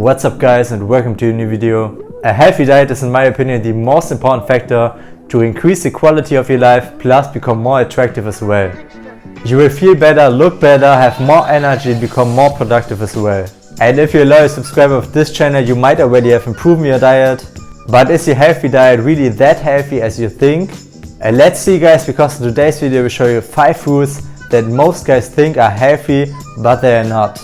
What's up guys and welcome to a new video. A healthy diet is in my opinion the most important factor to increase the quality of your life plus become more attractive as well. You will feel better, look better, have more energy and become more productive as well. And if you're a loyal subscriber of this channel, you might already have improved your diet. But is your healthy diet really that healthy as you think? And let's see guys, because in today's video we show you 5 foods that most guys think are healthy but they are not.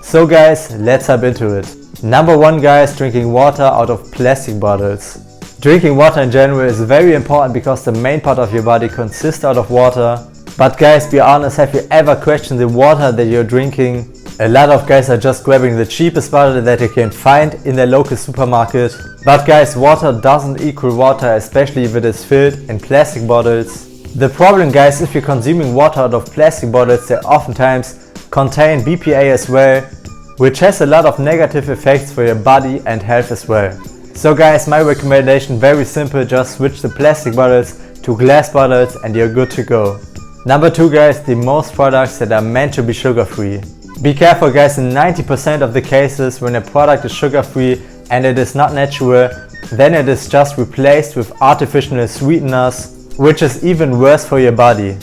So guys, let's hop into it. Number 1 guys, drinking water out of plastic bottles. Drinking water in general is very important because the main part of your body consists out of water. But guys, be honest, have you ever questioned the water that you're drinking? A lot of guys are just grabbing the cheapest bottle that they can find in their local supermarket. But guys, water doesn't equal water, especially if it is filled in plastic bottles. The problem guys, if you're consuming water out of plastic bottles, they oftentimes contain BPA as well, which has a lot of negative effects for your body and health as well. So guys, my recommendation, very simple, just switch the plastic bottles to glass bottles and you're good to go. Number 2 guys, the most products that are meant to be sugar free. Be careful guys, in 90% of the cases when a product is sugar free and it is not natural, then it is just replaced with artificial sweeteners, which is even worse for your body.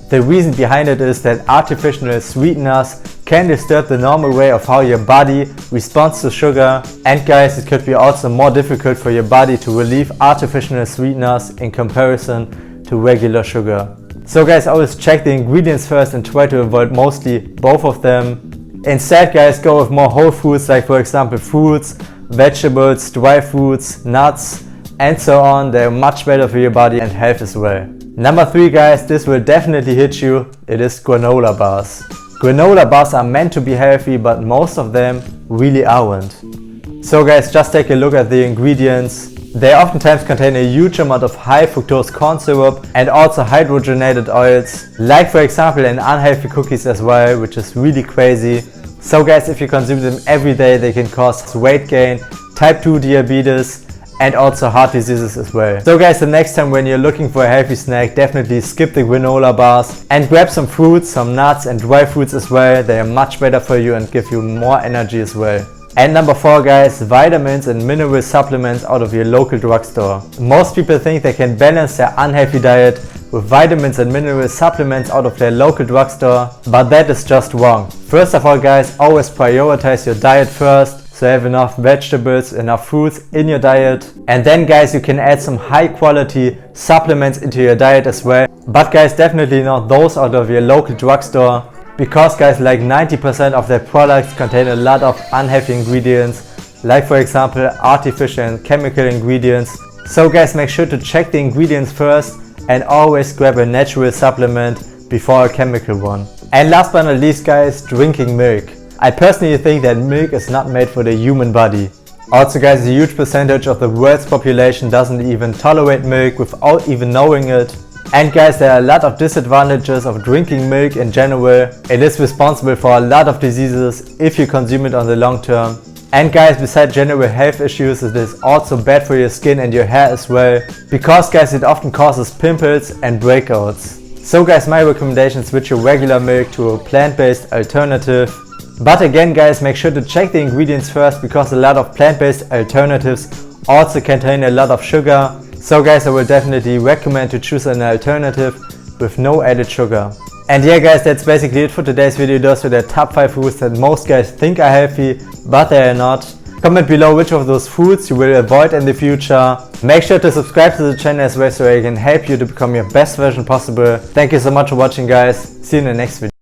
The reason behind it is that artificial sweeteners can disturb the normal way of how your body responds to sugar, and guys, it could be also more difficult for your body to relieve artificial sweeteners in comparison to regular sugar. So guys, always check the ingredients first and try to avoid mostly both of them. Instead guys, go with more whole foods, like for example fruits, vegetables, dry fruits, nuts and so on. They are much better for your body and health as well. Number 3 guys, this will definitely hit you. It is granola bars. Granola bars are meant to be healthy, but most of them really aren't. So guys, just take a look at the ingredients. They oftentimes contain a huge amount of high fructose corn syrup and also hydrogenated oils, like for example in unhealthy cookies as well, which is really crazy. So guys, if you consume them every day, they can cause weight gain, type 2 diabetes and also heart diseases as well. So guys, the next time when you're looking for a healthy snack, definitely skip the granola bars and grab some fruits, some nuts and dry fruits as well. They are much better for you and give you more energy as well. And number 4 guys, vitamins and mineral supplements out of your local drugstore. Most people think they can balance their unhealthy diet with vitamins and mineral supplements out of their local drugstore, but that is just wrong. First of all guys, always prioritize your diet first. So have enough vegetables, enough fruits in your diet. And then guys, you can add some high quality supplements into your diet as well. But guys, definitely not those out of your local drugstore. Because guys, like 90% of their products contain a lot of unhealthy ingredients. Like for example, artificial and chemical ingredients. So guys, make sure to check the ingredients first and always grab a natural supplement before a chemical one. And last but not least guys, drinking milk. I personally think that milk is not made for the human body. Also guys, a huge percentage of the world's population doesn't even tolerate milk without even knowing it. And guys, there are a lot of disadvantages of drinking milk in general. It is responsible for a lot of diseases if you consume it on the long term. And guys, besides general health issues, it is also bad for your skin and your hair as well. Because guys, it often causes pimples and breakouts. So guys, my recommendation is switch your regular milk to a plant-based alternative. But again guys, make sure to check the ingredients first, because a lot of plant-based alternatives also contain a lot of sugar. So guys, I will definitely recommend to choose an alternative with no added sugar. And yeah guys, that's basically it for today's video. Those were the top 5 foods that most guys think are healthy, but they are not. Comment below which of those foods you will avoid in the future. Make sure to subscribe to the channel as well, so I can help you to become your best version possible. Thank you so much for watching guys. See you in the next video.